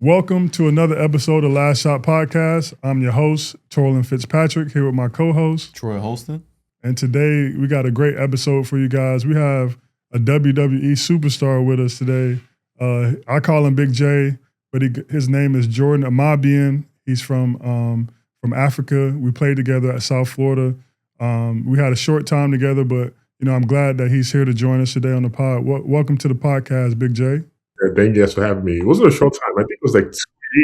Welcome to another episode of Last Shot Podcast. I'm your host, Torlin Fitzpatrick, here with my co-host, Troy Holston. And today we got a great episode for you guys. We have a WWE Superstar with us today. I call him Big J, but his name is Jordan Omogbehin. He's from Africa. We played together at South Florida. We had a short time together, but I'm glad that he's here to join us today on the pod. Welcome to the podcast, Big J. Thank you guys for having me. It wasn't a short time. I think it was like 2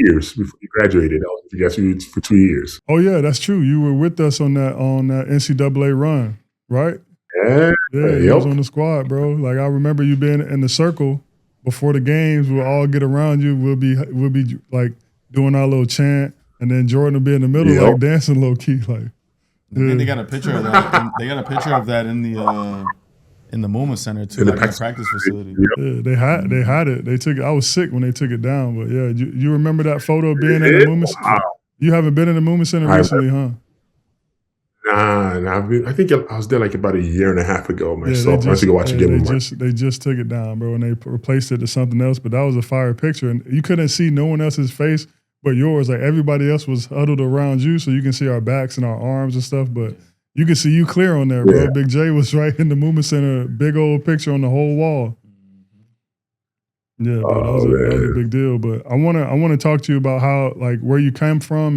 years before you graduated. I was with you guys for 2 years. Oh yeah, that's true. You were with us on that NCAA run, right? Yeah, you was on the squad, bro. Like I remember you being in the circle before the games. We'll all get around you. We'll be like doing our little chant, and then Jordan will be in the middle, like dancing low key, like. Yeah. And they got a picture of that. They got a picture of that in the Movement Center too, like in the practice facility. Yeah, they had it. They took it. I was sick when they took it down, but yeah, you remember that photo of being in the Movement Center? You haven't been in the Movement Center recently, huh? Nah. I think I was there like about a year and a half ago myself. I went to go watch a game. They just took it down, bro, and they replaced it to something else. But that was a fire picture, and you couldn't see no one else's face but yours. Like everybody else was huddled around you, so you can see our backs and our arms and stuff, but. You can see you clear on there, bro. Yeah. Big J was right in the Movement Center, big old picture on the whole wall. Yeah, that was a big deal. But I wanna talk to you about how, like, where you came from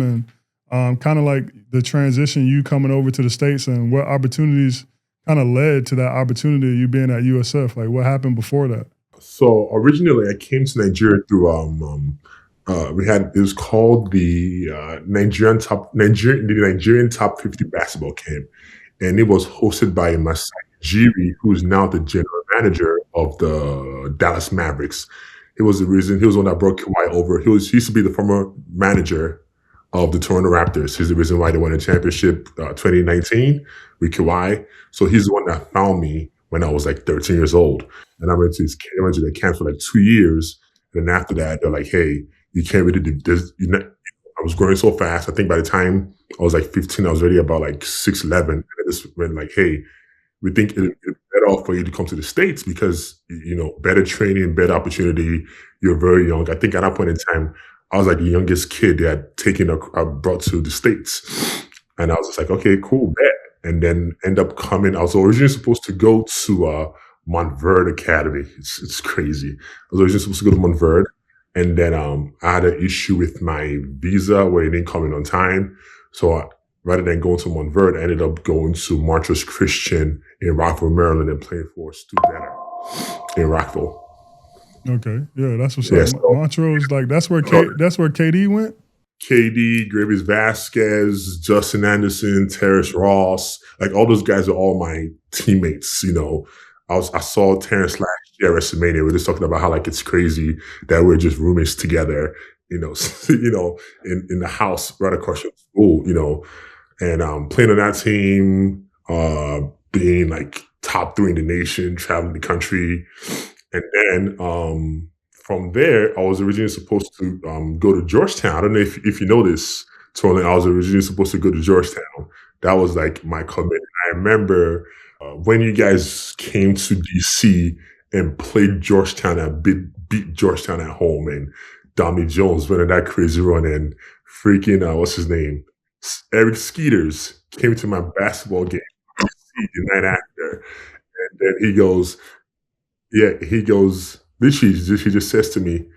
and kind of like the transition, you coming over to the States, and what opportunities kind of led to that opportunity of you being at USF. Like, what happened before that? So originally, I came to Nigeria through it was called the Nigerian Top 50 Basketball Camp, and it was hosted by Masai Ujiri, who's now the general manager of the Dallas Mavericks. He was the one that brought Kawhi over. He used to be the former manager of the Toronto Raptors. He's the reason why they won a championship 2019 with Kawhi. So he's the one that found me when I was like 13 years old, and I went to the camp for like 2 years, and then after that, they're like, "Hey, you can't really do this." I was growing so fast. I think by the time I was like 15, I was already about like 6'11". And it just went like, "Hey, we think it's better off for you to come to the States because, better training, better opportunity. You're very young." I think at that point in time, I was like the youngest kid they had brought to the States. And I was just like, okay, cool, bet. And then end up coming. I was originally supposed to go to Montverde Academy. It's crazy. I was originally supposed to go to Montverde. And then I had an issue with my visa where it didn't come in on time. So rather than going to Montverde, I ended up going to Montrose Christian in Rockville, Maryland, and playing for Stu Banner in Rockville. Okay, yeah, that's what's up. So, Montrose, like that's where KD went. KD, Gravis Vasquez, Justin Anderson, Terrence Ross, like all those guys are all my teammates. I saw Terrence last year at WrestleMania. We're just talking about how like it's crazy that we're just roommates together, in the house right across from school, and playing on that team, being like top 3 in the nation, traveling the country, and then from there, I was originally supposed to go to Georgetown. I don't know if you know this, Tony. I was originally supposed to go to Georgetown. That was like my commitment. I remember when you guys came to DC and played Georgetown and beat Georgetown at home, and Dominic Jones went on that crazy run, and freaking what's his name, Eric Skeeters came to my basketball game the night after, and then he goes, literally, he just says to me,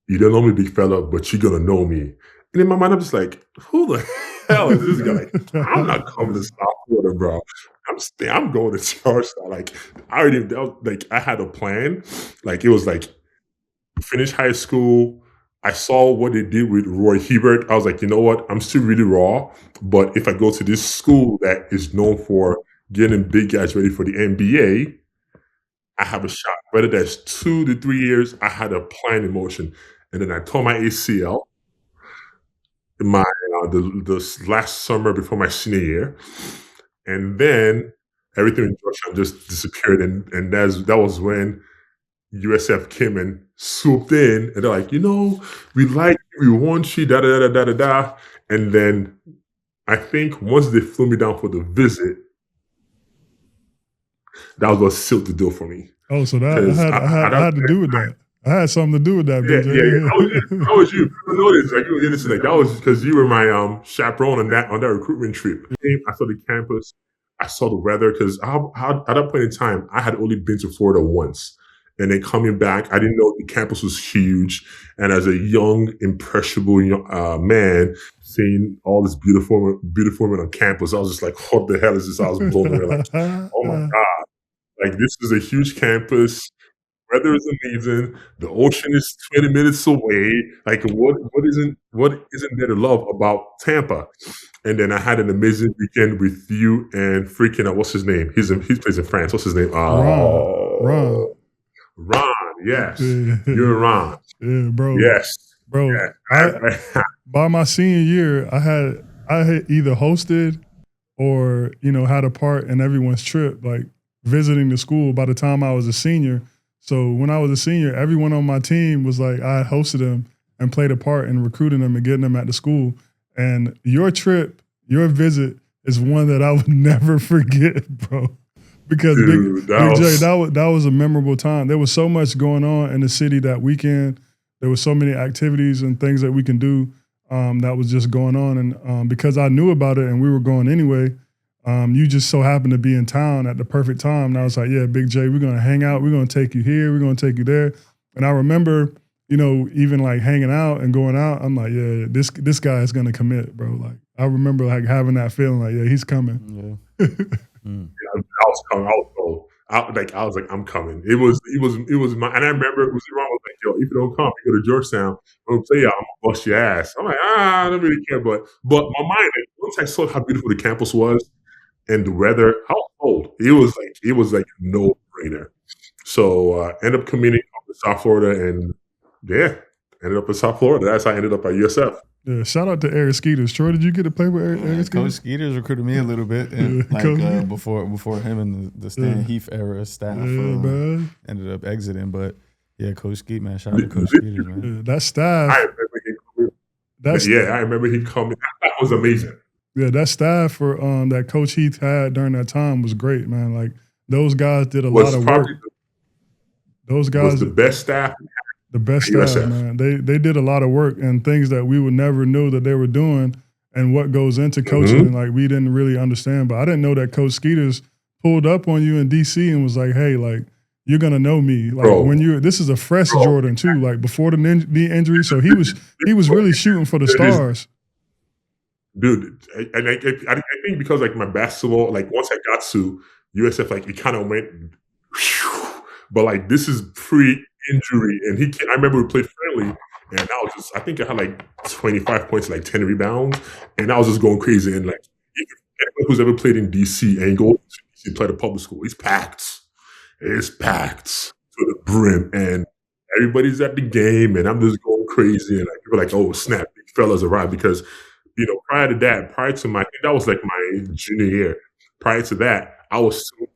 "You don't know me, big fella, but you're gonna know me." And in my mind, I'm just like, "Who the hell is this guy?" I'm not coming to South Florida, bro. I'm going to Georgetown. Like I had a plan. Like it was like finish high school. I saw what they did with Roy Hibbert. I was like, you know what? I'm still really raw, but if I go to this school that is known for getting big guys ready for the NBA, I have a shot. Whether that's 2 to 3 years, I had a plan in motion, and then I tore my ACL the last summer before my senior year, and then everything in Georgetown just disappeared, and that was when USF came and swooped in, and they're like, we like you, we want you, da da da da da da, and then I think once they flew me down for the visit, that was what sealed the deal for me. Oh, so that had to do with that. I had something to do with that, Yeah, BJ. yeah. That was you. People noticed, like, you were innocent. Like, that was because you were my chaperone on that recruitment trip. I saw the campus. I saw the weather because at that point in time, I had only been to Florida once. And then coming back, I didn't know the campus was huge. And as a young, impressionable man, seeing all this beautiful women on campus, I was just like, what the hell is this? I was blown away. Like, oh my God. Like, this is a huge campus. Weather is amazing. The ocean is 20 minutes away. Like, what isn't there to love about Tampa? And then I had an amazing weekend with you and freaking what's his name? He plays in France. What's his name? Ron. Yes, Yeah. you're Ron. Yeah, bro. Yes, bro. yes. By my senior year, I had either hosted or had a part in everyone's trip, like visiting the school. By the time I was a senior. So when I was a senior, everyone on my team was like, I hosted them and played a part in recruiting them and getting them at the school. And your visit is one that I would never forget, bro. Because Dude, Big J, that was a memorable time. There was so much going on in the city that weekend. There were so many activities and things that we can do that was just going on. And because I knew about it and we were going anyway, you just so happened to be in town at the perfect time. And I was like, yeah, Big J, we're going to hang out. We're going to take you here. We're going to take you there. And I remember, even like hanging out and going out, I'm like, yeah, this guy is going to commit, bro. Like, I remember like having that feeling like, yeah, he's coming. Yeah. I was coming. I was like, I'm coming. It was my, and I remember it was wrong. I was like, yo, if you don't come, you go to Georgetown, I'm gonna play you, I'm gonna bust your ass. I'm like, I don't really care, but my mind, like, once I saw how beautiful the campus was and the weather, how cold, it was like no brainer. So ended up committing up to South Florida, and yeah, ended up in South Florida. That's how I ended up at USF. Yeah, shout out to Eric Skeeters. Troy, did you get to play with Eric Skeeters? Coach Skeeters recruited me a little bit, and before him and the Stan Heath era staff ended up exiting. But yeah, Coach Skeet, man, shout out to Coach Skeeters, man. That staff. I remember he coming. That was amazing. Yeah, that staff for that Coach Heath had during that time was great, man. Like, those guys did a lot of work. Those guys was the best staff. The best staff, man. They did a lot of work and things that we would never know that they were doing and what goes into coaching. Like, we didn't really understand. But I didn't know that Coach Skeeters pulled up on you in DC and was like, hey, like, you're gonna know me. Like, this is a fresh Jordan too, like before the knee injury. So he was really shooting for the stars. Dude, and I think because like my basketball, like once I got to USF, like it kind of went, but like this is pre-injury, and I remember we played friendly, and I think I had like 25 points, like 10 rebounds, and I was just going crazy. And like, anyone who's ever played in DC and go to DC and play the public school, it's packed to the brim, and everybody's at the game, and I'm just going crazy, and like people are like, oh snap, big fellas arrived, because prior to my, I think that was like my junior year. Prior to that, I was still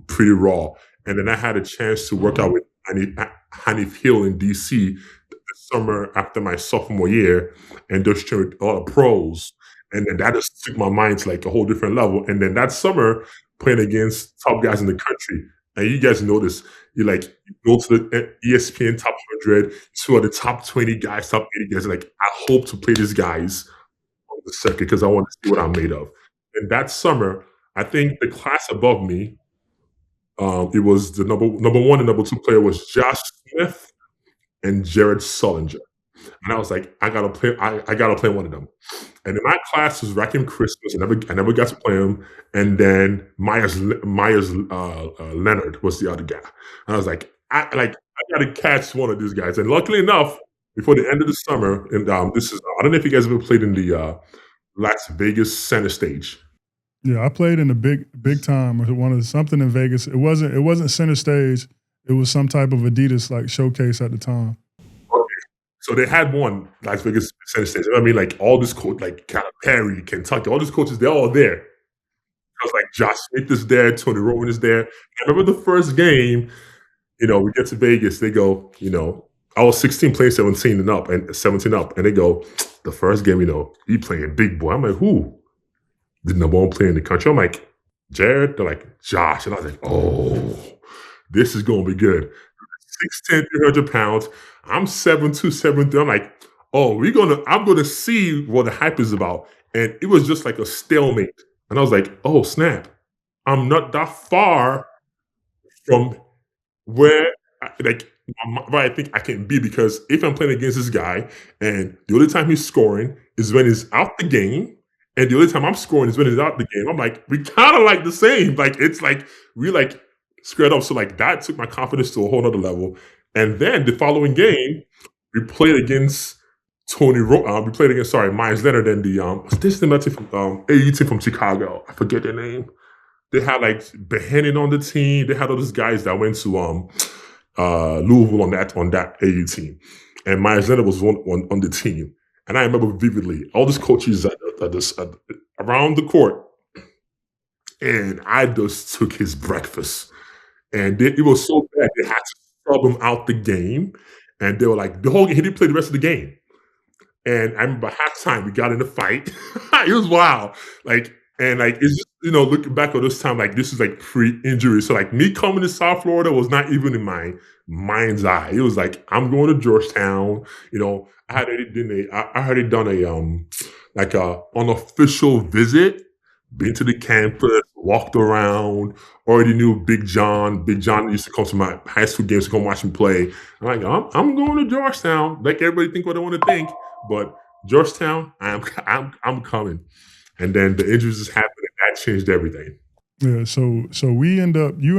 pretty raw. And then I had a chance to work out with Hanif Hill in DC the summer after my sophomore year, and just trained with a lot of pros. And then that just took my mind to like a whole different level. And then that summer, playing against top guys in the country. And you guys know this. You go to the ESPN top 100, two of the top 20 guys, top 80 guys. Like, I hope to play these guys on the circuit because I want to see what I'm made of. And that summer, I think the class above me, it was the number one and number two player was Josh Smith and Jared Sullinger. And I was like, I gotta play one of them. And in my class was Rakim Christmas. I never got to play him. And then Myers Leonard was the other guy. And I was like, I gotta catch one of these guys. And luckily enough, before the end of the summer, and I don't know if you guys ever played in the Las Vegas Center Stage. Yeah, I played in the big time or something in Vegas. It wasn't Center Stage. It was some type of Adidas like showcase at the time. So they had one Las Vegas Center Stage. I mean, like all this coach, like Calipari, Kentucky, all these coaches, they're all there. I was like, Josh Smith is there, Tony Rowan is there. I remember the first game, we get to Vegas, they go, I was 16 playing 17 up, and they go, the first game, he playing big boy. I'm like, who? The number one player in the country. I'm like, Jared? They're like, Josh. And I was like, oh, this is going to be good. 6'10", 300 pounds. I'm 7'2", 7'3". I'm like, oh, I'm gonna see what the hype is about. And it was just like a stalemate. And I was like, oh snap. I'm not that far from where where I think I can be, because if I'm playing against this guy and the only time he's scoring is when he's out the game, and the only time I'm scoring is when he's out the game, I'm like, we kind of like the same. Like it's like we like squared up. So like that took my confidence to a whole nother level. And then the following game, we played against we played against Myers Leonard and the this team from AE team from Chicago. I forget their name. They had like Behenin on the team. They had all those guys that went to Louisville on that AU team, and Myers Leonard was on the team. And I remember vividly all these coaches around the court, and I just took his breakfast, and it was so bad they had to sub him out the game, and they were like the whole game he didn't play the rest of the game. And I remember halftime we got in a fight. It was wild, it's just, looking back at this time, like this is like pre-injury. So like me coming to South Florida was not even in my mind's eye. It was like, I'm going to Georgetown. I had already done a unofficial visit, been to the campus, walked around, already knew Big John. Big John used to come to my high school games to come watch me play. I'm like, I'm going to Georgetown. Like everybody think what they want to think, but Georgetown, I'm coming. And then the injuries just happened, and that changed everything. Yeah, so you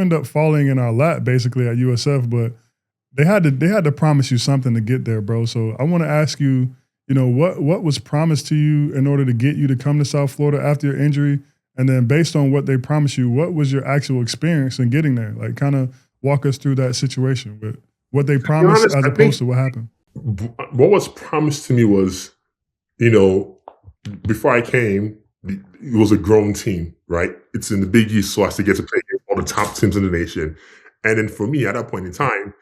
end up falling in our lap basically at USF, but they had to promise you something to get there, bro. So I want to ask you, what was promised to you in order to get you to come to South Florida after your injury, and then based on what they promised you, what was your actual experience in getting there? Like, kind of walk us through that situation with what they promised as opposed to what happened. What was promised to me was, before I came, it was a grown team, right? It's in the Big East, so I still get to play against all the top teams in the nation. And then for me, at that point in time,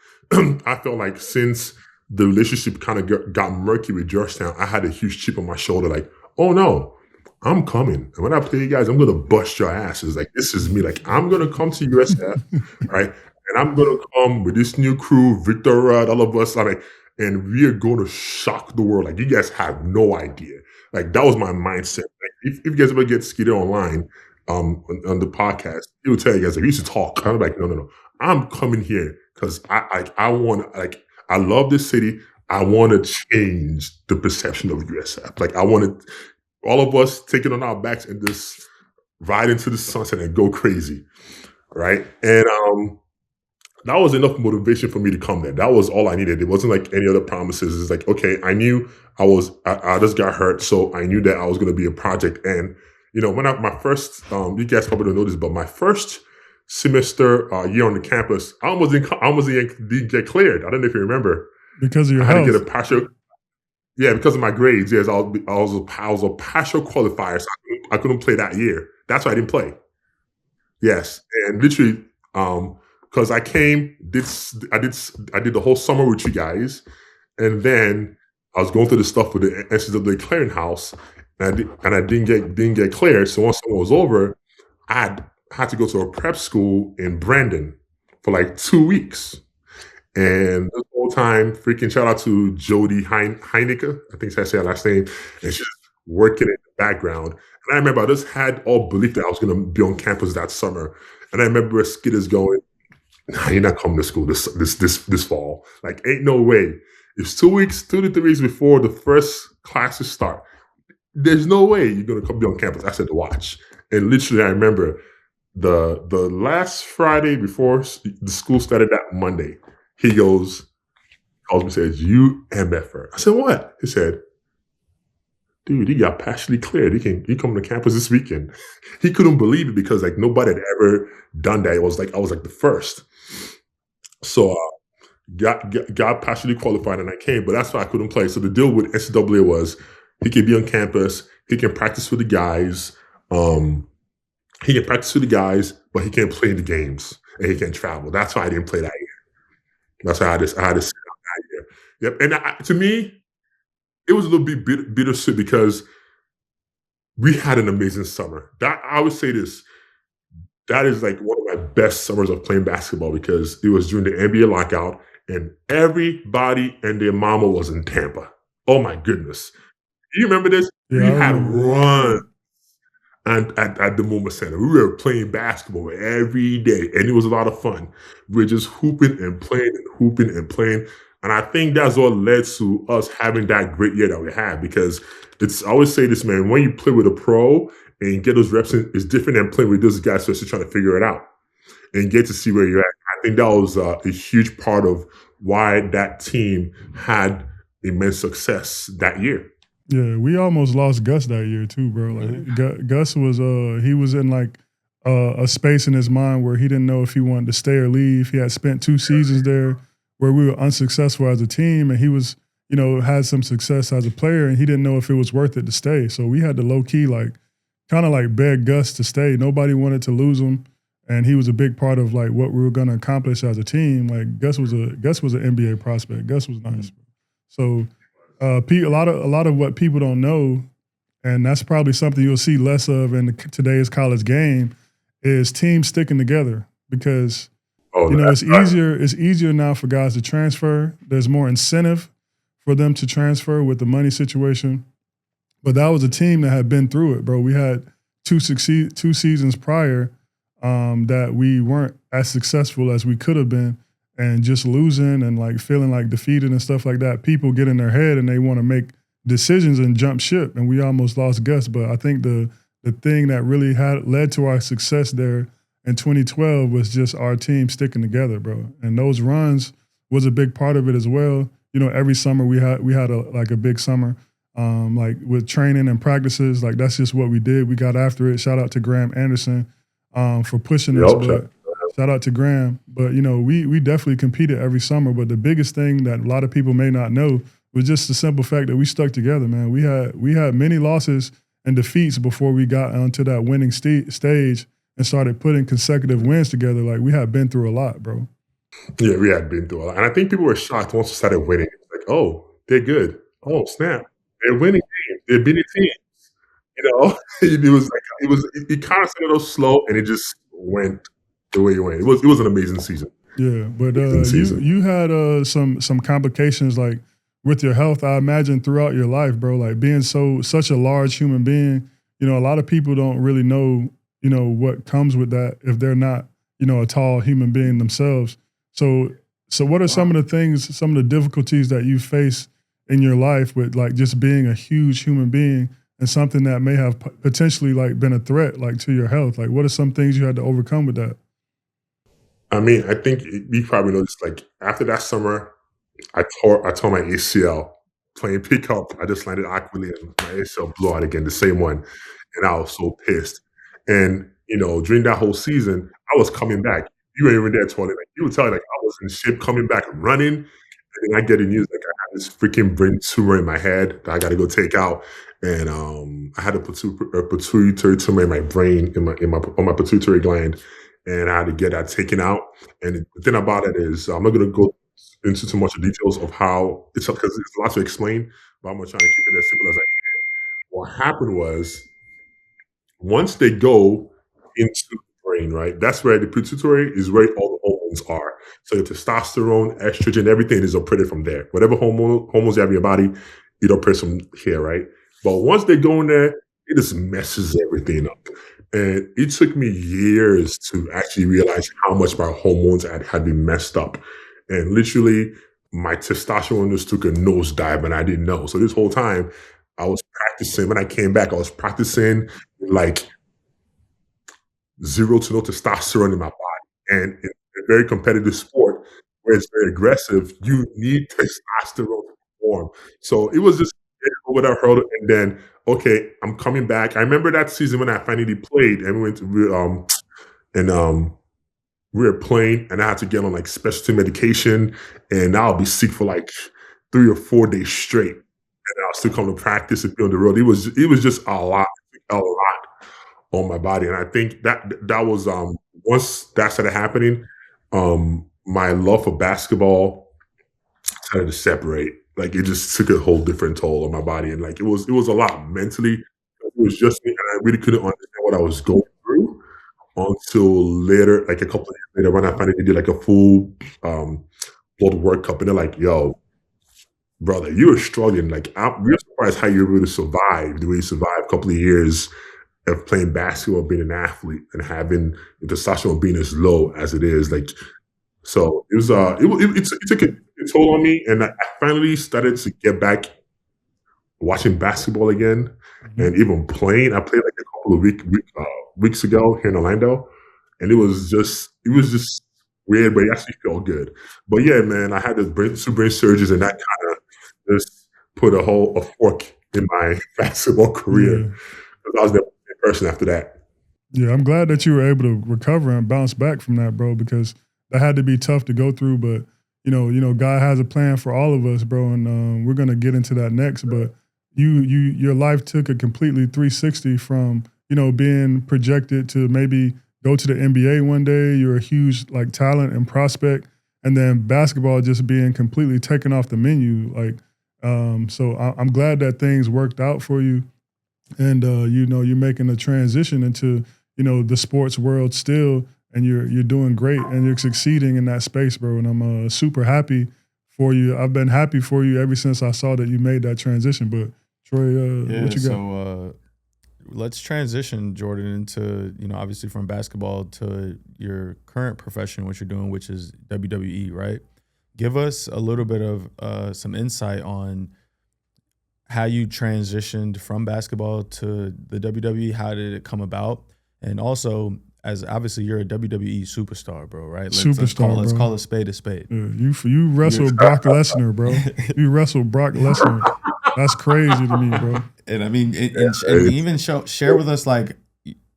I felt like since the relationship kind of got murky with Georgetown, I had a huge chip on my shoulder, like, oh no, I'm coming. And when I play you guys, I'm going to bust your asses. Like, this is me. Like, I'm going to come to USF, right? And I'm going to come with this new crew, Victor Rudd, all of us, and we are going to shock the world. Like, you guys have no idea. Like, that was my mindset. Like, if you guys ever get Skeeter online on the podcast, he will tell you guys, like, we used to talk. I'm like, no. I'm coming here because I love this city. I want to change the perception of USF. Like, I wanted all of us taking on our backs and just ride into the sunset and go crazy, right? And that was enough motivation for me to come there. That was all I needed. It wasn't like any other promises. It's like, okay, I knew I just got hurt, so I knew that I was going to be a project. And when my first, you guys probably don't know this, but my first semester year on the campus, I almost didn't get cleared. I don't know if you remember. Because of your health. I had to get a partial. Yeah, because of my grades. Yes, I was a partial qualifier, so I couldn't play that year. That's why I didn't play. Yes, and literally, because I came, I did the whole summer with you guys, and then I was going through the stuff with the NCAA clearinghouse, and I didn't get cleared. So once summer was over, I had to go to a prep school in Brandon for like 2 weeks. And this whole time, freaking shout out to Jody Heineke, I think that's her last name, and she's working in the background. And I remember I just had all belief that I was going to be on campus that summer. And I remember Skidder's going, nah, you're not coming to school this fall. Like, ain't no way. It's 2 to 3 weeks before the first classes start. There's no way you're going to be on campus. I said to watch. And literally, I remember the last Friday before the school started that Monday, he calls me, says, you MFer. I said, what? He said, dude, he got partially cleared. He come to campus this weekend. He couldn't believe it because like nobody had ever done that. I was like the first. So got partially qualified and I came, but that's why I couldn't play. So the deal with NCAA was he can be on campus, he can practice with the guys, but he can't play in the games and he can't travel. That's why I didn't play that year. That's how I had to sit out that year. Yep. And to me, it was a little bit bittersweet because we had an amazing summer. That I would say this, that is like one of my best summers of playing basketball because it was during the NBA lockout and everybody and their mama was in Tampa. Oh my goodness. You remember this? Yeah, We I had remember. run and at the Moment Center. We were playing basketball every day, and it was a lot of fun. We were just hooping and playing and hooping and playing. And I think that's what led to us having that great year that we had, because I always say this, man, when you play with a pro and you get those reps in, it's different than playing with those guys just trying to figure it out and get to see where you're at. I think that was a huge part of why that team had immense success that year. Yeah, we almost lost Gus that year too, bro. Like Gus was he was in like a space in his mind where he didn't know if he wanted to stay or leave. He had spent 2 seasons there where we were unsuccessful as a team, and he was, had some success as a player, and he didn't know if it was worth it to stay. So we had to low key kind of beg Gus to stay. Nobody wanted to lose him, and he was a big part of like what we were going to accomplish as a team. Like Gus was an NBA prospect. Gus was nice. So a lot of what people don't know, and that's probably something you'll see less of in today's college game, is teams sticking together, because it's easier now for guys to transfer. There's more incentive for them to transfer with the money situation. But that was a team that had been through it, bro. We had 2 seasons prior that we weren't as successful as we could have been, and just losing and like feeling like defeated and stuff like that. People get in their head and they want to make decisions and jump ship, and we almost lost Gus. But I think the thing that really led to our success there in 2012 was just our team sticking together, bro. And those runs was a big part of it as well. Every summer we had a big summer, like with training and practices. Like that's just what we did. We got after it. Shout out to Graham Anderson for pushing us. But shout out to Graham. But we definitely competed every summer. But the biggest thing that a lot of people may not know was just the simple fact that we stuck together, man. We had many losses and defeats before we got onto that winning stage and started putting consecutive wins together. Like we had been through a lot, bro. Yeah, we had been through a lot. And I think people were shocked once we started winning. It's like, oh, they're good. Oh, snap. They're winning games. They're beating teams. It kind of started off slow, and it just went the way it went. It was an amazing season. Yeah, but you had some complications like with your health, I imagine, throughout your life, bro. Like being such a large human being, a lot of people don't really know, what comes with that if they're not, a tall human being themselves. So what are some of the difficulties that you face in your life with like just being a huge human being and something that may have potentially like been a threat like to your health? Like what are some things you had to overcome with that? I mean, I think you probably noticed, like after that summer, I tore my ACL playing pickup. I just landed awkwardly and my ACL blew out again, the same one. And I was so pissed. And, during that whole season, I was coming back. You weren't even there, Tony. Like you would tell you, like I was in shape coming back and running. And then I get the news like I have this freaking brain tumor in my head that I got to go take out. And I had a pituitary tumor in my brain, on my pituitary gland. And I had to get that taken out. And the thing about it is, I'm not going to go into too much of details of how it's, because it's a lot to explain, but I'm going to try to keep it as simple as I can. What happened was, once they go into the brain, right, that's where the pituitary is where all the hormones are. So the testosterone, estrogen, everything is operated from there. Whatever hormones you have in your body, it operates from here, right? But once they go in there, it just messes everything up. And it took me years to actually realize how much my hormones had been messed up. And literally, my testosterone just took a nosedive, and I didn't know. So this whole time, I was practicing. When I came back, I was practicing like 0 to no testosterone in my body. And in a very competitive sport where it's very aggressive, you need testosterone to perform. So it was just over that hurdle, and then okay, I'm coming back. I remember that season when I finally played, and we were playing, and I had to get on like specialty medication, and I'll be sick for like 3 or 4 days straight, and I'll still come to practice and be on the road. It was just a lot on my body, and I think that was once that started happening, my love for basketball started to separate. Like it just took a whole different toll on my body, and like it was a lot mentally. It was just me, and I really couldn't understand what I was going through until later, like a couple of years later, when I finally did like a full World World Cup, and they're like, "Yo, brother, you were struggling. Like, we're surprised how you were able to survive the way you survived a couple of years of playing basketball, being an athlete, and having the testosterone being as low as it is." Like, so it was it took a toll on me, and I finally started to get back watching basketball again, and even playing. I played like a couple of weeks ago here in Orlando, and it was just weird, but it actually felt good. But yeah, man, I had two brain surgeries, and that kind of just put a fork in my basketball career, Yeah. because I was the person after that. Yeah, I'm glad that you were able to recover and bounce back from that, bro, because that had to be tough to go through. But God has a plan for all of us, bro, and we're gonna get into that next. But your life took a completely 360 from being projected to maybe go to the NBA one day. You're a huge like talent and prospect, and then basketball just being completely taken off the menu. Like, so I'm glad that things worked out for you, and you're making a transition into the sports world still, and you're doing great, and you're succeeding in that space, bro. And I'm super happy for you. I've been happy for you ever since I saw that you made that transition. But Troy, what you got? So let's transition, Jordan, into obviously from basketball to your current profession, what you're doing, which is WWE, right? Give us a little bit of some insight on how you transitioned from basketball to the WWE. How did it come about? And also, as obviously you're a WWE superstar, bro, right? Let's call a spade a spade. Yeah, you wrestled Brock Lesnar, bro. You wrestled Brock Lesnar. That's crazy to me, bro. And I mean, and even share with us like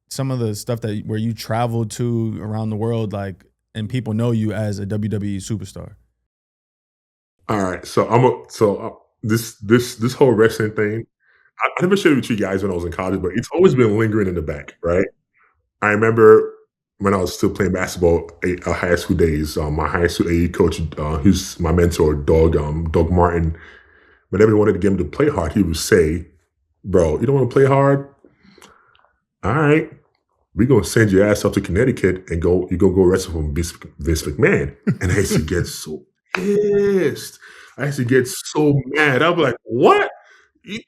some of the stuff where you traveled to around the world, like, and people know you as a WWE superstar. All right, so this whole wrestling thing, I never shared it with you guys when I was in college, but it's always been lingering in the back, right? I remember when I was still playing basketball, high school days. My high school AE coach, who's my mentor, Doug Martin. Whenever he wanted to get him to play hard, he would say, "Bro, you don't want to play hard? All right, we're gonna send your ass up to Connecticut and you're gonna go wrestle from Vince McMahon." And I used to get so pissed. I used to get so mad. I'd be like, "What?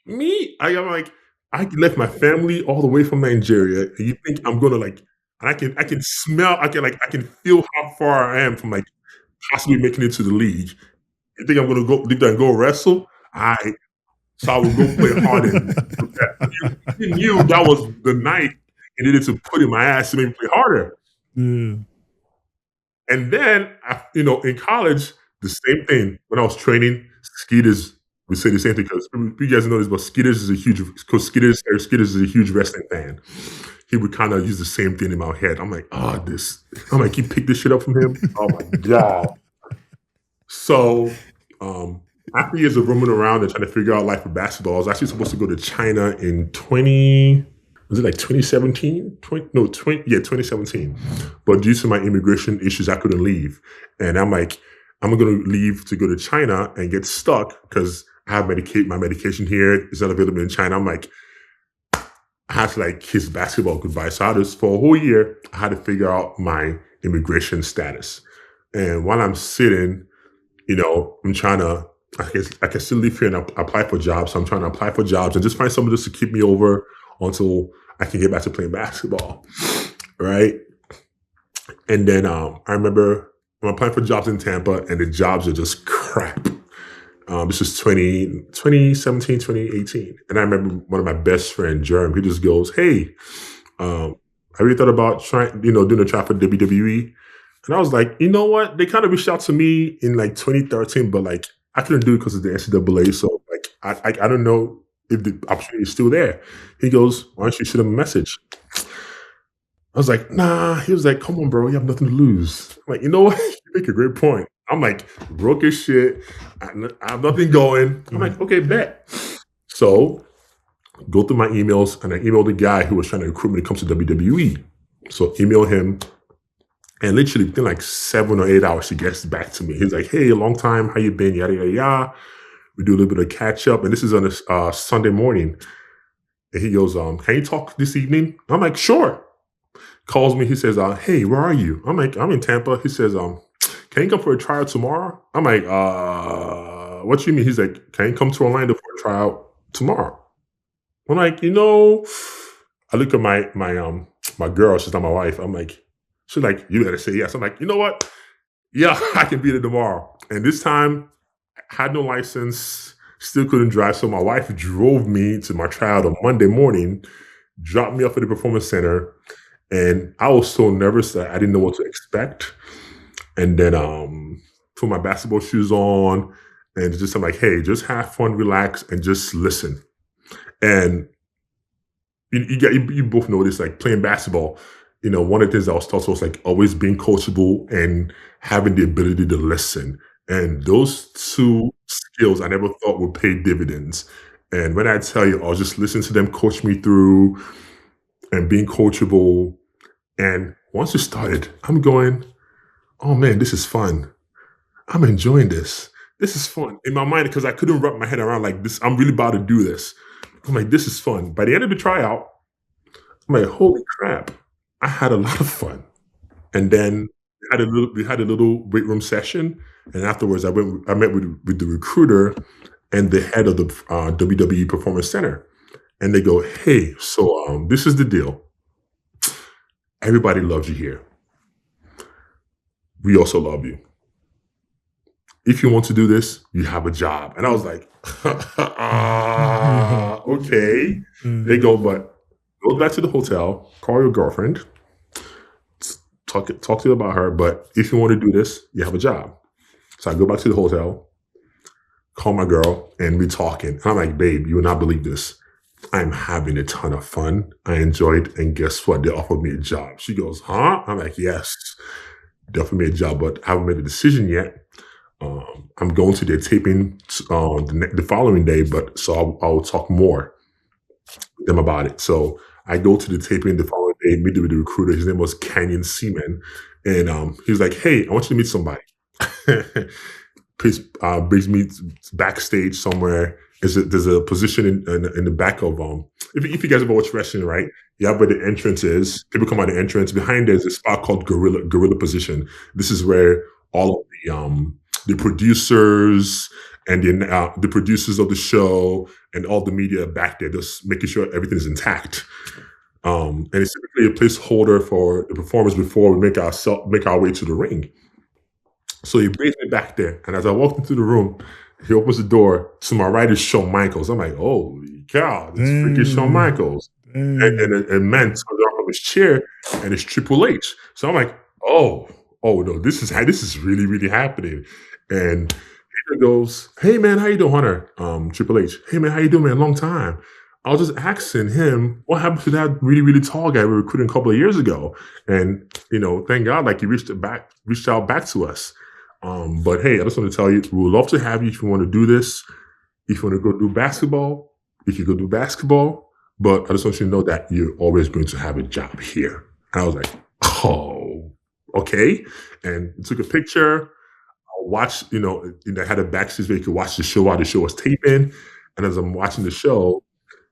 Me?" I'm like, I left my family all the way from Nigeria, and you think I'm gonna like? I can smell. I can feel how far I am from like possibly making it to the league. You think I'm gonna go leave there and go wrestle? So I would go play hard, and he knew that was the night he needed to put in my ass to make me play harder. Yeah. And then, in college, the same thing. When I was training, Skeeters would say the same thing, because you guys know this, but Skeeters is a huge wrestling fan. He would kind of use the same thing in my head. I'm like, he picked this shit up from him. Oh my God. So, after years of roaming around and trying to figure out life for basketball, I was actually supposed to go to China in 2017? 2017. But due to my immigration issues, I couldn't leave. And I'm like, I'm going to leave to go to China and get stuck because I have my medication here. It's not available in China. I'm like, I had to like kiss basketball goodbye. So for a whole year, I had to figure out my immigration status. And while I'm sitting, I'm trying to, I can still live here and apply for jobs. So I'm trying to apply for jobs and just find someone just to keep me over until I can get back to playing basketball, right? And then I remember I'm applying for jobs in Tampa, and the jobs are just crap. This is 2017, 2018. And I remember one of my best friends, Jerm, he just goes, "Hey, have you thought about doing a try for WWE?" And I was like, you know what? They kind of reached out to me in like 2013, but like I couldn't do it because of the NCAA. So like I don't know if the opportunity is still there. He goes, "Why don't you send him a message?" I was like, "Nah." He was like, "Come on, bro. You have nothing to lose." I'm like, you know what? You make a great point. I'm like, broke as shit. I have nothing going. I'm like, okay, bet. So go through my emails, and I emailed the guy who was trying to recruit me to come to WWE. So email him. And literally within like 7 or 8 hours, he gets back to me. He's like, "Hey, a long time. How you been? Yada, yada, yada." We do a little bit of catch up. And this is on a Sunday morning. And he goes, "Can you talk this evening?" I'm like, "Sure." Calls me. He says, "Hey, where are you?" I'm like, "I'm in Tampa." He says, "Can can you come for a tryout tomorrow? I'm like, what you mean? He's like, can you come to Orlando for a tryout tomorrow? I'm like, I look at my girl, she's not my wife. I'm like, she's like, you better say yes. I'm like, you know what? Yeah, I can be there tomorrow. And this time, I had no license, still couldn't drive. So my wife drove me to my tryout on Monday morning, dropped me off at the performance center. And I was so nervous that I didn't know what to expect. And then put my basketball shoes on and I'm like, hey, just have fun, relax, and just listen. And you both know this, like playing basketball, one of the things I was taught was like always being coachable and having the ability to listen. And those two skills I never thought would pay dividends. And when I tell you, I'll just listen to them coach me through and being coachable. And once it started, I'm going, oh man, this is fun. I'm enjoying this. This is fun. In my mind, because I couldn't wrap my head around like this, I'm really about to do this. I'm like, this is fun. By the end of the tryout, I'm like, holy crap, I had a lot of fun. And then we had a little weight room session. And afterwards, I met with the recruiter and the head of the WWE Performance Center. And they go, hey, so this is the deal. Everybody loves you here. We also love you. If you want to do this, you have a job. And I was like, okay. They go, but go back to the hotel, call your girlfriend, talk to you about her. But if you want to do this, you have a job. So I go back to the hotel, call my girl, and we talking. And I'm like, babe, you will not believe this. I'm having a ton of fun. I enjoyed, and guess what? They offered me a job. She goes, huh? I'm like, yes. They offered me a job, but I haven't made a decision yet. I'm going to their taping the following day, but so I'll talk more with them about it. So I go to the taping the following day, meet with the recruiter. His name was Canyon Seaman. And he was like, hey, I want you to meet somebody. Please brings me backstage somewhere. There's a position in the back of if you guys ever watch wrestling, right? You have where the entrance is. People come out the entrance. Behind there's a spot called gorilla position. This is where all of the producers and the producers of the show and all the media back there, just making sure everything is intact. And it's typically a placeholder for the performers before we make our way to the ring. So he brings me back there, and as I walked into the room, he opens the door. To my right is Shawn Michaels. I'm like, holy cow, this freaking Shawn Michaels. And a man turns off from his chair, and it's Triple H. So I'm like, oh no, this is really, really happening. And he goes, hey man, how you doing, Hunter? Triple H, hey man, how you doing, man? Long time. I was just asking him what happened to that really, really tall guy we recruited a couple of years ago. And thank God, like he reached out back to us. But hey, I just want to tell you, we would love to have you if you want to do this. If you want to go do basketball, you can go do basketball. But I just want you to know that you're always going to have a job here. And I was like, oh, okay. And took a picture. I watched, I had a backstage where you could watch the show while the show was taping. And as I'm watching the show,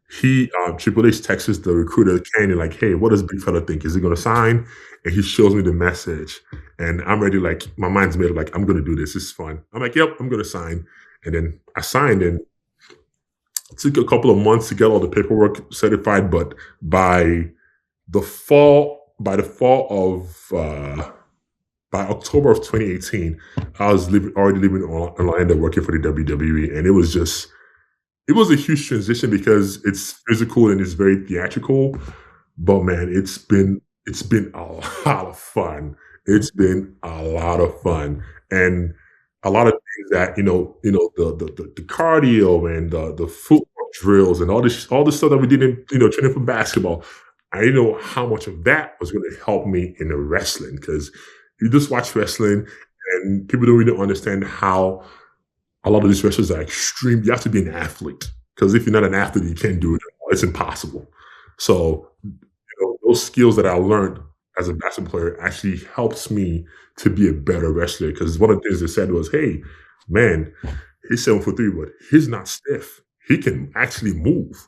Triple H texts the recruiter, Canyon, like, hey, what does big fella think? Is he going to sign? And he shows me the message. And I'm ready, like, my mind's made up, like, I'm going to do this. This is fun. I'm like, yep, I'm going to sign. And then I signed, and it took a couple of months to get all the paperwork certified. But by October of 2018, I was already living in Orlando working for the WWE. And it was a huge transition because it's physical and it's very theatrical. But man, it's been a lot of fun. It's been a lot of fun, and a lot of things that the cardio and the footwork drills and all the stuff that we did in training for basketball. I didn't know how much of that was going to help me in the wrestling, because you just watch wrestling and people don't really understand how a lot of these wrestlers are extreme. You have to be an athlete, because if you're not an athlete, you can't do it at all. It's impossible. So those skills that I learned as a basketball player actually helps me to be a better wrestler, because one of the things they said was, hey, man, he's 7'3", but he's not stiff. He can actually move.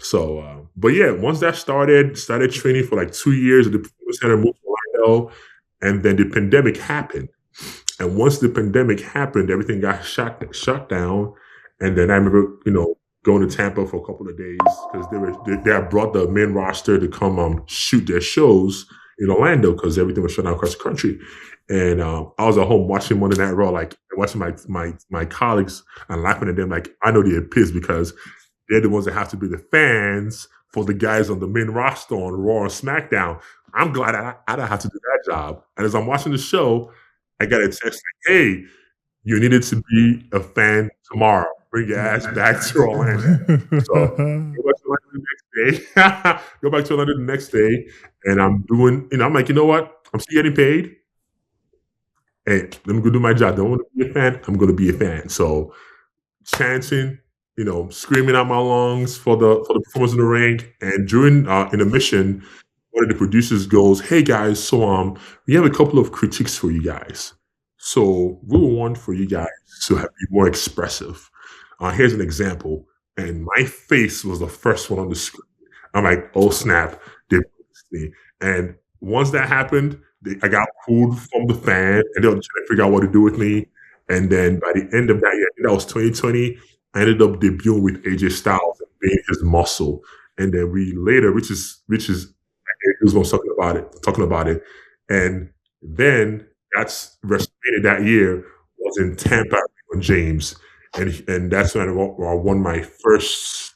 So, but yeah, once that started training for like 2 years at the performance center, moved to Orlando, and then the pandemic happened. And once the pandemic happened, everything got shut down. And then I remember, going to Tampa for a couple of days because they had brought the main roster to come shoot their shows in Orlando because everything was shut down across the country. And I was at home watching Monday Night Raw, like watching my colleagues and laughing at them, like I know they're pissed because they're the ones that have to be the fans for the guys on the main roster on Raw and SmackDown. I'm glad I don't have to do that job. And as I'm watching the show, I got a text like, "Hey, you needed to be a fan tomorrow. Bring your ass back to Orlando." So go back to Orlando the next day. Go back to Orlando the next day, and I'm doing. I'm like, you know what? I'm still getting paid. Hey, let me go do my job. Don't want to be a fan. I'm going to be a fan. So chanting, screaming out my lungs for the performance in the ring, and during intermission, one of the producers goes, "Hey guys, so we have a couple of critiques for you guys. So we want for you guys to be more expressive. Here's an example." And my face was the first one on the screen. I'm like, "Oh snap!" They pushed me. And once that happened, I got pulled from the fan, and they were trying to figure out what to do with me. And then by the end of that year, I think that was 2020, I ended up debuting with AJ Styles and being his muscle. And then we later, which is talking about it. And then that's WrestleMania that year was in Tampa with James. And that's when I won my first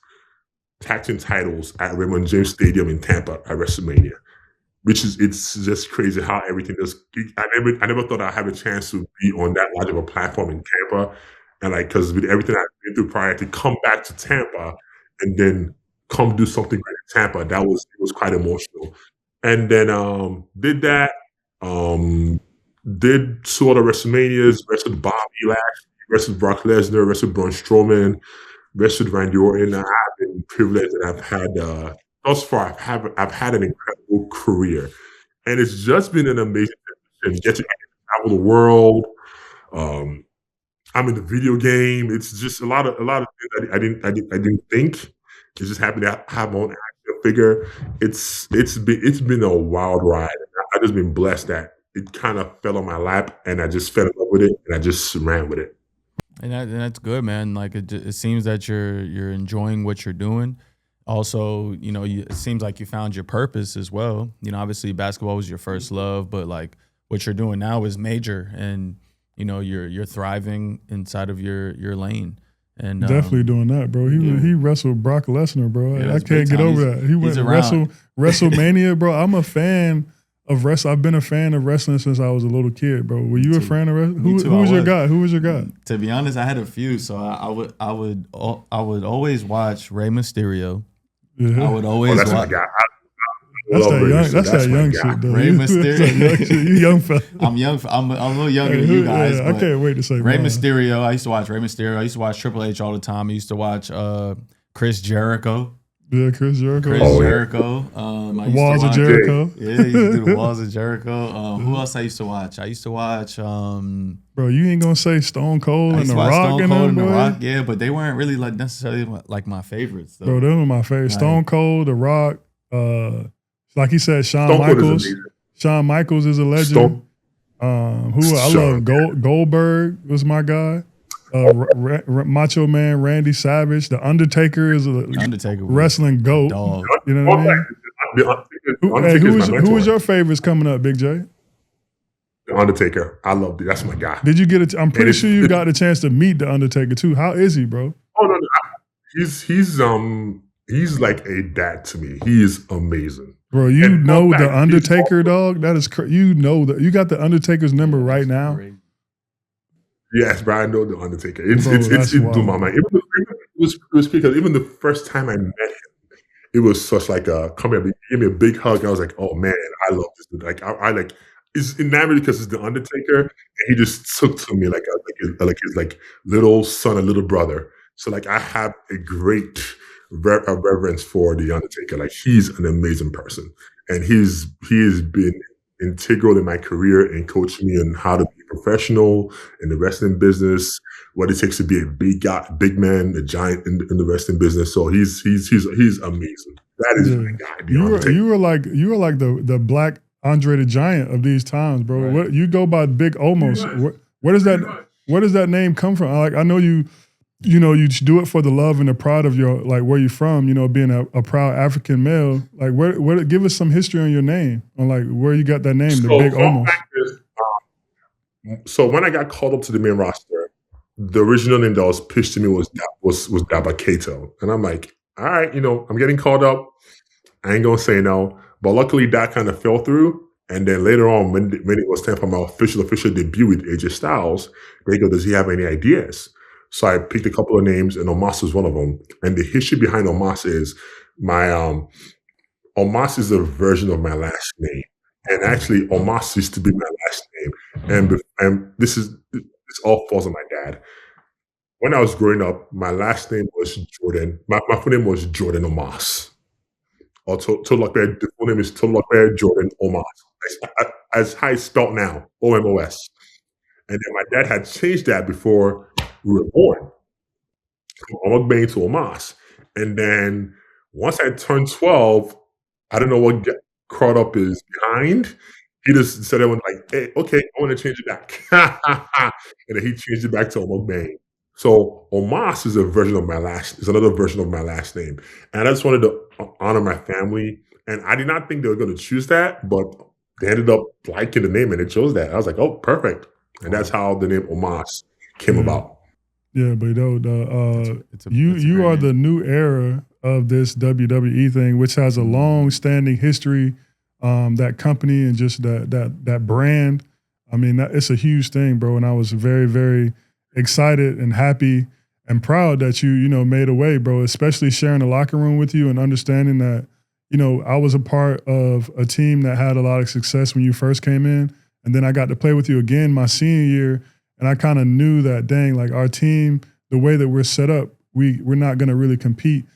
tag team titles at Raymond James Stadium in Tampa at WrestleMania. It's just crazy how everything just. I never thought I'd have a chance to be on that large of a platform in Tampa, and because with everything I've been through prior to come back to Tampa, and then come do something great in Tampa, it was quite emotional. And then did that, did sort of WrestleManias, wrestled Bobby Lashley, wrestled Brock Lesnar, wrestled Braun Strowman, wrestled Randy Orton. I've been privileged, and I've had. Thus far, I've had an incredible career, and it's just been an amazing thing. Get to travel the world. I'm in the video game. It's just a lot of things I didn't think. It's just happy to have my own action figure. It's been a wild ride. I've just been blessed that it kind of fell on my lap, and I just fell in love with it, and I just ran with it. And that's good, man. Like it seems that you're enjoying what you're doing. Also, it seems like you found your purpose as well. Obviously basketball was your first love, but like what you're doing now is major, and you're thriving inside of your lane. And definitely doing that, bro. He wrestled Brock Lesnar, bro. Yeah, I can't get over that. He went to WrestleMania, bro. I'm a fan of wrestling. I've been a fan of wrestling since I was a little kid, bro. Were you a fan of wrestling? Who was your guy? Who was your guy? To be honest, I had a few. So I would always watch Rey Mysterio. Yeah. I would always watch. My guy. That's that young shit, though. Rey Mysterio. You young fella. I'm young. I'm a little younger than you guys. Yeah, I can't wait to say Rey Mysterio. I used to watch Rey Mysterio. I used to watch Triple H all the time. I used to watch Chris Jericho. Yeah, Chris Jericho. Jericho. Walls of Jericho. Yeah, he used to do the Walls of Jericho. Who else I used to watch? I used to watch. Bro, you ain't gonna say Stone Cold and The Rock Stone Cold and The Rock, yeah, but they weren't really necessarily like my favorites. Though. Bro, them were my favorites. Stone Cold, The Rock. Like he said, Shawn Michaels. Shawn Michaels is a legend. I love Goldberg was my guy. Macho Man Randy Savage. The Undertaker is a wrestling goat. Dog. You know what I mean? Who was your favorites coming up, Big J? The Undertaker. I loved it. That's my guy. Did you get it? I'm pretty sure you got the chance to meet the Undertaker too. How is he, bro? Oh no. He's like a dad to me. He is amazing. Bro, the Undertaker, dog. That is you got the Undertaker's number right now. Yes, bro, I know the Undertaker. It blew my mind. It was because even the first time I met him, it was such like come here, give me a big hug. I was like, oh man, I love this dude. Like I like it's enamored because it's the Undertaker, and he just took to me like his little son and little brother. So like I have a great reverence for the Undertaker. Like he's an amazing person, and he has been integral in my career and coaching me on how to be professional in the wrestling business, what it takes to be a big man, a giant in the wrestling business. So he's amazing. That is my guy. You were like the Black Andre the Giant of these times, bro. Right. You go by Big Omos. Where does that name come from? Like, I know you do it for the love and the pride of your, like, where you from, being a proud African male. Like, where give us some history on your name, on like where you got that name, the Big Omos. So when I got called up to the main roster, the original name that was pitched to me was Daba Kato. And I'm like, all right, I'm getting called up. I ain't gonna say no. But luckily that kind of fell through. And then later on, when it was time for my official debut with AJ Styles, they go, does he have any ideas? So I picked a couple of names, and Omos is one of them. And the history behind Omos is Omos is a version of my last name. And actually, Omos used to be my last name. And this all falls on my dad. When I was growing up, my last name was Jordan. My full name was Jordan Omos. Or the full name is Tolokbe Jordan Omos. As how it's spelled now, Omos. And then my dad had changed that before we were born, from Omogbehin to Omos. And then once I turned 12, I don't know what got caught up is behind. He just said, like, hey, okay, I want to change it back. And then he changed it back to Omogbehin. So Omos is another version of my last name. And I just wanted to honor my family. And I did not think they were going to choose that, but they ended up liking the name and it chose that. I was like, oh, perfect. And that's how the name Omos came about. Yeah, but you are the new era of this WWE thing, which has a long-standing history. That company and just that brand. I mean, it's a huge thing, bro. And I was very, very excited and happy and proud that you made a way, bro. Especially sharing the locker room with you and understanding that I was a part of a team that had a lot of success when you first came in. And then I got to play with you again my senior year. And I kind of knew that, dang, like our team, the way that we're set up, we're not going to really compete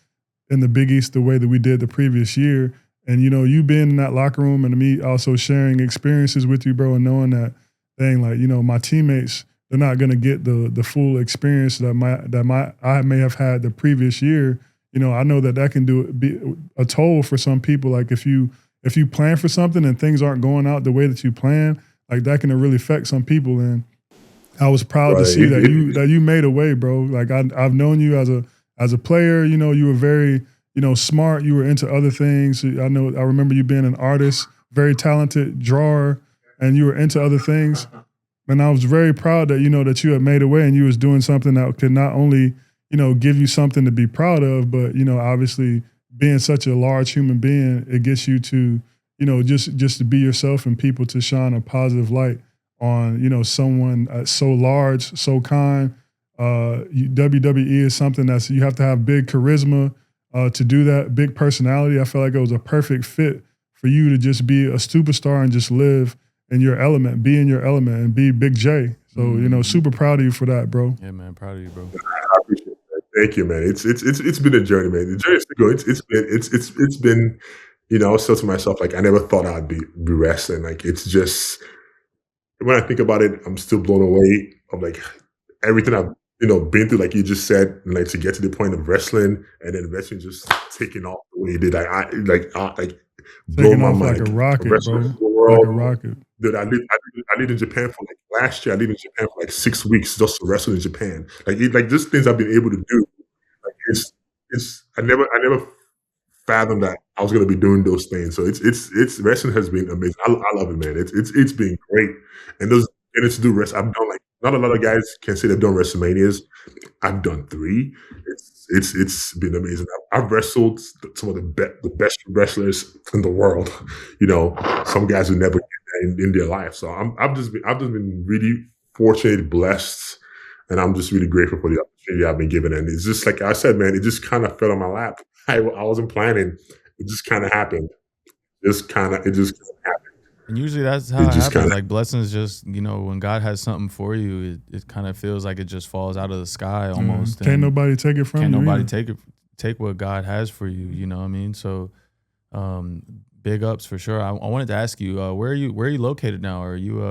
in the Big East the way that we did the previous year. And, you being in that locker room and me also sharing experiences with you, bro, and knowing that, dang, like, my teammates, they're not going to get the full experience that I may have had the previous year. I know that can be a toll for some people. Like if you plan for something and things aren't going out the way that you plan, like that can really affect some people. And I was proud to see that you made a way, bro. Like I've known you as a player. You were very smart. You were into other things. I remember you being an artist, very talented drawer, and you were into other things. And I was very proud that that you had made a way and you was doing something that could not only give you something to be proud of, but obviously being such a large human being, it gets you to just to be yourself and people to shine a positive light on someone so large, so kind. WWE is something that's you have to have big charisma to do that, big personality. I felt like it was a perfect fit for you to just be a superstar and just live in your element, be in your element, and be Big J. So super proud of you for that, bro. Yeah, man, proud of you, bro. I appreciate that. Thank you, man. It's been a journey, man. The journey is still going. It's been. I was still to myself, like I never thought I'd be wrestling. Like it's just when I think about it, I'm still blown away of like everything I've been through, like you just said, and like to get to the point of wrestling, and then wrestling just taking off the way it did. I blow my mind. Like a rocket, bro. Like a rocket. Dude, I lived in Japan for like last year. I lived in Japan for like 6 weeks just to wrestle in Japan. Like just things I've been able to do. Like it's I never fathomed that I was gonna be doing those things. So it's wrestling has been amazing. I love it, man. It's been great. And those getting to do wrestling, I've done like not a lot of guys can say they've done WrestleManias. I've done 3. It's been amazing. I've wrestled some of the best wrestlers in the world. Some guys who never get that in their life. So I've just been really fortunate, blessed, and I'm just really grateful for the opportunity I've been given. And it's just like I said, man, it just kind of fell on my lap. I wasn't planning. It just kind of happened. It just kind of happened. And usually that's how it happens. Like blessings just, when God has something for you, it kind of feels like it just falls out of the sky almost. Can't nobody take it from you. Can't nobody take what God has for you. You know what I mean? So big ups for sure. I wanted to ask you, where are you located now? Are you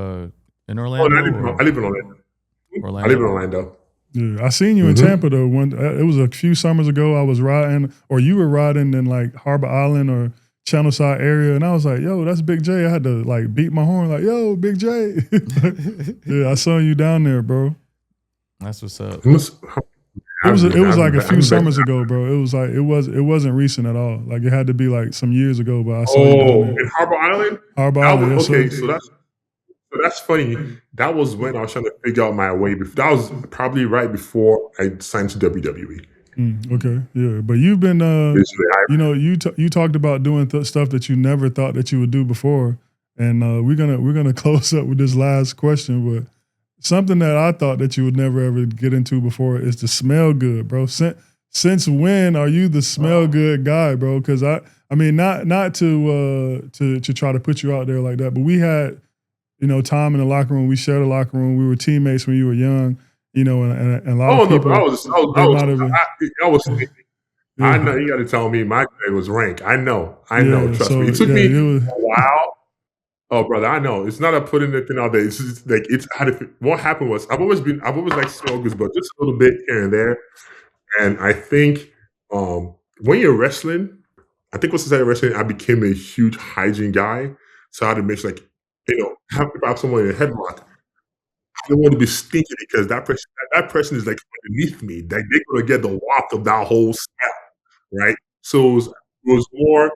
in Orlando? I live in Orlando. I live in Orlando. Yeah, I seen you in Tampa though. It was a few summers ago. I was riding, or you were riding in like Harbor Island or Channel Side area, and I was like, "Yo, that's Big J." I had to like beat my horn, like, "Yo, Big J." Yeah, I saw you down there, bro. That's what's up. It was like a few summers ago, bro. It was like it wasn't recent at all. Like it had to be like some years ago, but I saw you down there. In Harbor Island. Harbor Island, yes, Okay, sir. so that's funny. That was when I was trying to figure out my way. That was probably right before I signed to WWE. Okay, yeah, but you've been, you talked about doing stuff that you never thought that you would do before, and we're gonna close up with this last question. But something that I thought that you would never ever get into before is to smell good, bro. Since when are you the smell good guy, bro? Because I mean, not to try to put you out there like that, but we had, time in the locker room. We shared a locker room. We were teammates when you were young. And a lot of people. I was thinking. Yeah. I know you got to tell me my name was Rank. I know. Trust me. It took me a while. Oh, brother, I know. It's not a putting anything out there. It's just like what happened was I've always like smell good, but just a little bit here and there. And I think when you're wrestling, I think once I started wrestling, I became a huge hygiene guy. So I had to make sure, have someone in a headlock. I don't want to be stinky because that person is like underneath me. Like they're gonna get the waft of that whole smell, right? So it was more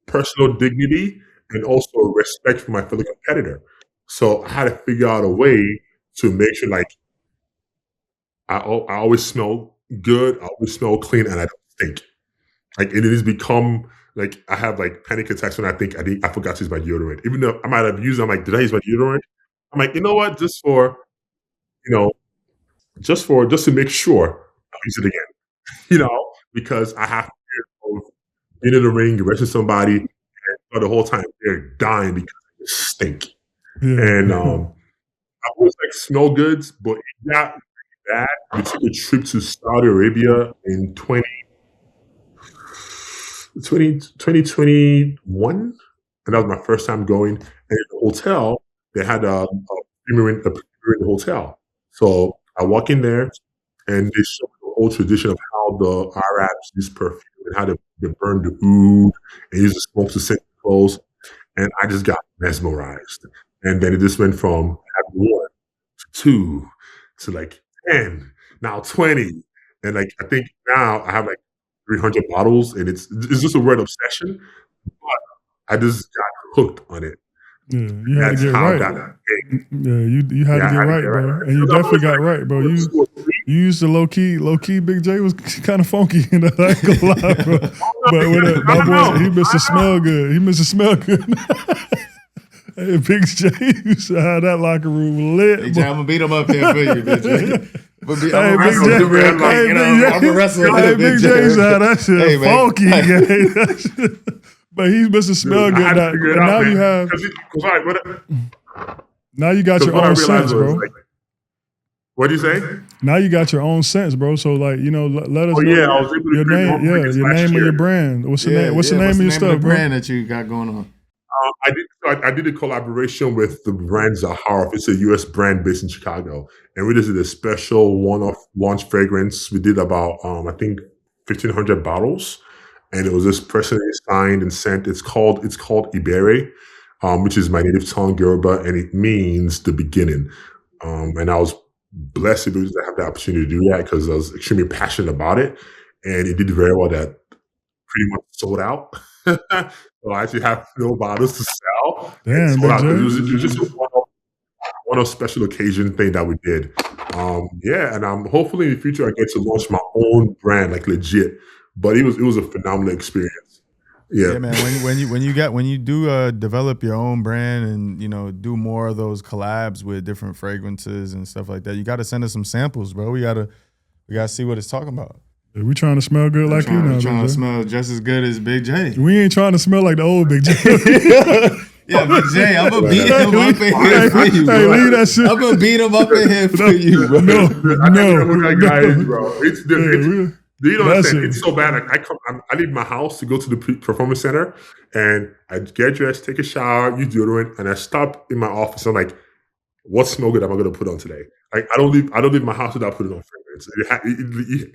personal dignity and also respect for my fellow competitor. So I had to figure out a way to make sure, like, I always smell good, I always smell clean, and I don't stink. Like it has become like I have like panic attacks when I think I forgot to use my deodorant, even though I might have used. I'm like, did I use my deodorant? I'm like, you know what? Just to make sure I'll use it again, because I have to being in the ring, wrestling somebody, and the whole time they're dying because they stink. And I always like smell goods, but it got bad. We took a trip to Saudi Arabia in 2021, and that was my first time going. And in the hotel, they had a premier in the hotel. So I walk in there, and they show the whole tradition of how the Arabs use perfume and how they burn the oud and use the smoke to scent clothes. And I just got mesmerized. And then it just went from having 1 to 2 to like 10, now 20. And like I think now I have like 300 bottles, and it's just a weird obsession. But I just got hooked on it. Yeah, you had to get right. You had to get right, bro. Right. And you definitely got right, bro. You used the low key. Big J was kind of funky, I ain't gonna lie, bro. But with my boy, he missed the smell good. Hey, Big J used to have that locker room lit. Big J, I'm gonna beat him up here for you, Big J. I'm gonna wrestle. Hey, Big J used to have that shit funky, gang. But he's Mr. Smell Good. Now you have. Now you got your own sense, bro. What do you say? Now you got your own sense, bro. So let us know I was able to your name. Yeah, your name and your brand. What's the name? What's the name of your stuff, bro? Brand that you got going on. I did a collaboration with the brand Zahara. It's a U.S. brand based in Chicago, and we just did a special one-off launch fragrance. We did about I think 1,500 bottles. And it was just personally signed and sent. It's called Ibere, which is my native tongue, Yoruba, and it means the beginning. And I was blessed to have the opportunity to do that because I was extremely passionate about it. And it did very well. That pretty much sold out. So I actually have no bottles to sell. Damn, it was just a one-off special occasion thing that we did. And hopefully in the future I get to launch my own brand, like legit. But it was a phenomenal experience. Yeah, man. When you do develop your own brand and do more of those collabs with different fragrances and stuff like that, you got to send us some samples, bro. We gotta see what it's talking about. Yeah, we trying to smell good like you now. We trying to smell just as good as Big J. We ain't trying to smell like the old Big J. Yeah, Big J, I'm gonna beat him up in here for you, bro. Leave that shit. I'm gonna beat him up in here for you, bro. No. That guy is, bro. You don't understand. It's so bad. I leave my house to go to the performance center, and I get dressed, take a shower, use deodorant, and I stop in my office. I'm like, what smell good am I going to put on today? Like I don't leave my house without putting on fragrance.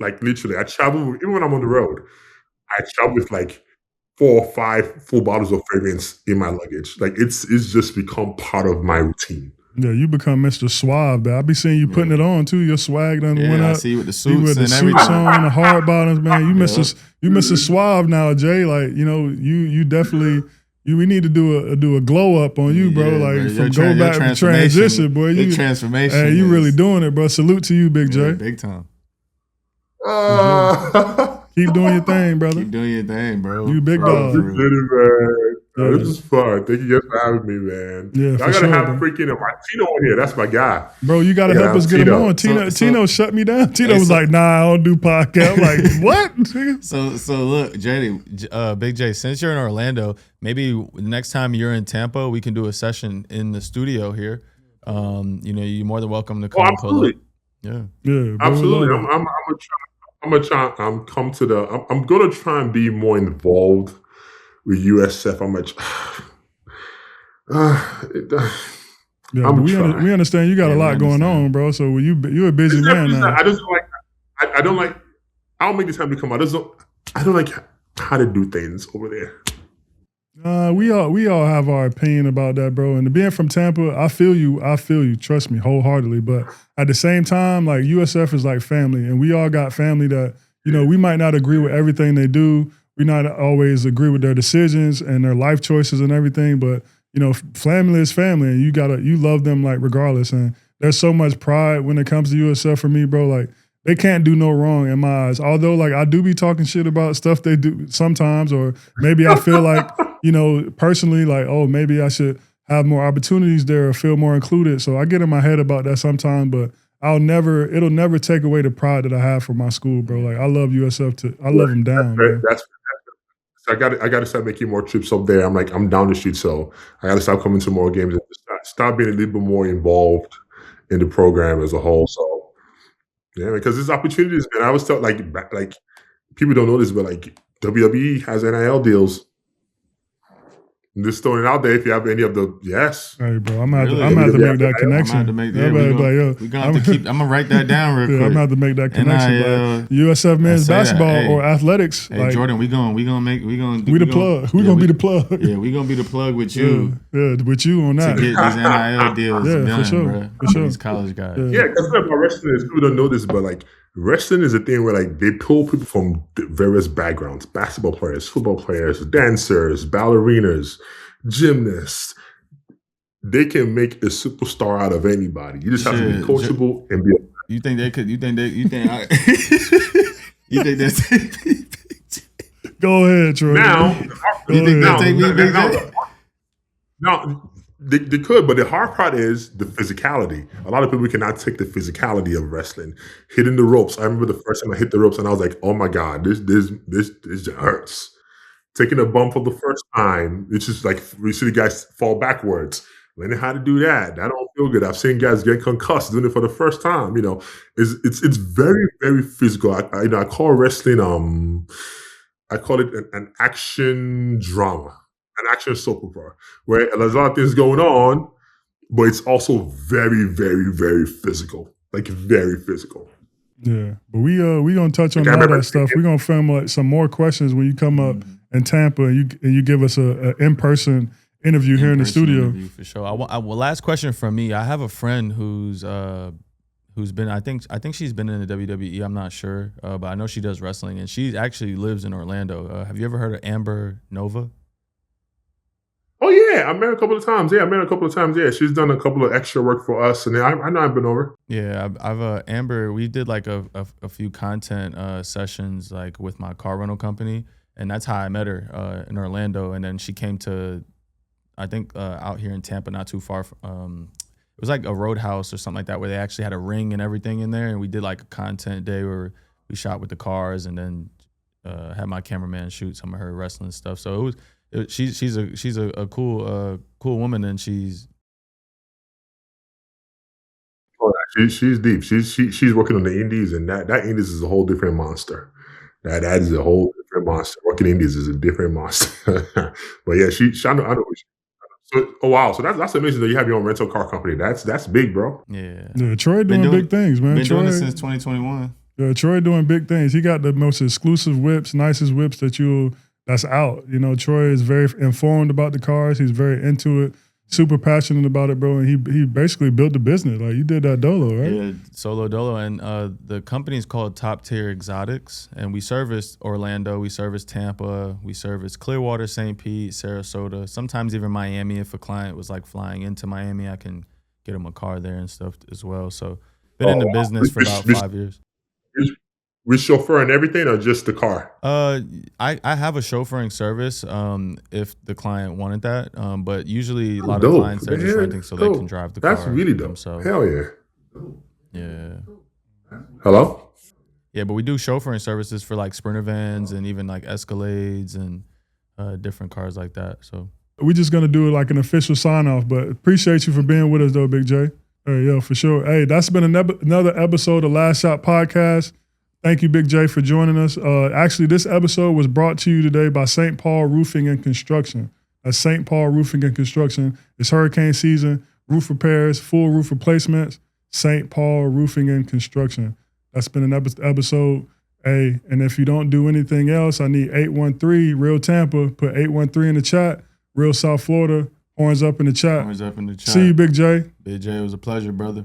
Like literally, I travel even when I'm on the road. I travel with like 4 or 5 full bottles of fragrance in my luggage. Like it's just become part of my routine. Yeah, you become Mr. Suave. But I be seeing you putting it on too. Your swag done went up. I see you with the You suits with the and suits everything. on, the hard bottoms, man. You Mr. Suave now, Jay. Like you definitely. We need to do a glow up on you, bro. Like from go back to transition, boy. You transformation. Hey, you really doing it, bro. Salute to you, Big J. Big time. Keep doing your thing, brother. Keep doing your thing, bro. You big dog. This is fun. Thank you guys for having me, man. Yeah, I gotta have freaking Tino on here. That's my guy. Bro, you gotta help us get him on. Tino shut me down. Tino was like, "Nah, I don't do podcast." I'm like, what? So look, JD, Big J, since you're in Orlando, maybe next time you're in Tampa, we can do a session in the studio here. You're more than welcome to come and pull up. Yeah, absolutely. I'm gonna try and be more involved with USF. We understand you got a lot going on, bro. So you're a busy man now. I don't make the time to come out. I don't like how to do things over there. We all have our opinion about that, bro. And being from Tampa, I feel you. Trust me, wholeheartedly. But at the same time, like USF is like family, and we all got family that we might not agree with everything they do. We not always agree with their decisions and their life choices and everything. But family is family, and you love them like regardless. And there's so much pride when it comes to USF for me, bro. Like they can't do no wrong in my eyes. Although like I do be talking shit about stuff they do sometimes, or maybe I feel like. Personally, like, oh, maybe I should have more opportunities there or feel more included. So I get in my head about that sometimes, but it'll never take away the pride that I have for my school, bro. Like I love USF I love them down. So I got to start making more trips up there. I'm down the street, so I got to start coming to more games and start being a little bit more involved in the program as a whole. So yeah, because there's opportunities, man. I always thought like people don't know this, but like WWE has NIL deals. I'm just throwing it out there if you have any of the Hey, bro, I'm gonna have to make that connection. I'm gonna write that down real quick. I'm gonna have to make that connection. Like, USF men's basketball or athletics. Hey, like, Jordan, we gonna be the plug. Yeah, we gonna be the plug with you. Yeah, with you on that to get these NIL deals done, for sure. Bro. For sure. These college guys. Yeah, because about wrestling is people don't know this, but like wrestling is a thing where like they pull people from various backgrounds: basketball players, football players, dancers, ballerinas, gymnasts. They can make a superstar out of anybody. You just have to be coachable and be. You think they could? You think that's? Go ahead, Troy. Now, they could, but the hard part is the physicality. A lot of people cannot take the physicality of wrestling. Hitting the ropes. I remember the first time I hit the ropes, and I was like, "Oh my god, this just hurts." Taking a bump for the first time, it's just like we see the guys fall backwards. Learning how to do that don't feel good. I've seen guys get concussed doing it for the first time. It's very, very physical. I call wrestling I call it an action drama, an action soap opera, where there's a lot of things going on, but it's also very, very, very physical. Like very physical. Yeah, but we gonna touch on all that stuff. We're gonna film like some more questions when you come up in Tampa and you give us a in-person interview here in the studio. For sure. Last question from me. I have a friend who's been. I think she's been in the WWE. I'm not sure, but I know she does wrestling, and she actually lives in Orlando. Have you ever heard of Amber Nova? Oh yeah, I met her a couple of times. Yeah, she's done a couple of extra work for us, and I know I've been over. Yeah, I've Amber. We did like a few content sessions like with my car rental company, and that's how I met her in Orlando. And then she came to, I think out here in Tampa, not too far. It was like a Roadhouse or something like that, where they actually had a ring and everything in there, and we did like a content day where we shot with the cars, and then had my cameraman shoot some of her wrestling stuff. So it was. She's a cool woman, and she's deep. She's working on the indies, and that indies is a whole different monster. That is a whole different monster. Working indies is a different monster. But yeah, I know. So, oh wow, so that's amazing that you have your own rental car company. That's big, bro. Yeah. Troy doing big things, man. Been doing it since 2021. Troy doing big things. He got the most exclusive whips, nicest whips that you'll that's out. You know, Troy is very informed about the cars. He's very into it, super passionate about it, bro. And he basically built the business. Like, you did that dolo, right? Yeah, solo dolo. And the company is called Top Tier Exotics. And we service Orlando. We service Tampa. We service Clearwater, St. Pete, Sarasota. Sometimes even Miami. If a client was like flying into Miami, I can get him a car there and stuff as well. So been in the business for about 5 years. With chauffeur and everything, or just the car? I have a chauffeuring service if the client wanted that. But usually a lot of clients, they're just renting so they can drive the car. That's really dope. Themselves. Hell yeah. Yeah. Hello? Yeah, but we do chauffeuring services for like Sprinter vans and even like Escalades and different cars like that. So we're just gonna do it like an official sign off. But appreciate you for being with us, though, Big J. Hey, yo, for sure. Hey, that's been another episode of Last Shot Podcast. Thank you, Big J, for joining us. Actually, this episode was brought to you today by St. Paul Roofing and Construction. That's St. Paul Roofing and Construction. It's hurricane season, roof repairs, full roof replacements. St. Paul Roofing and Construction. That's been an episode. Hey, and if you don't do anything else, I need 813 Real Tampa. Put 813 in the chat. Real South Florida. Horns up in the chat. Horns up in the chat. See you, Big J. Big J, it was a pleasure, brother.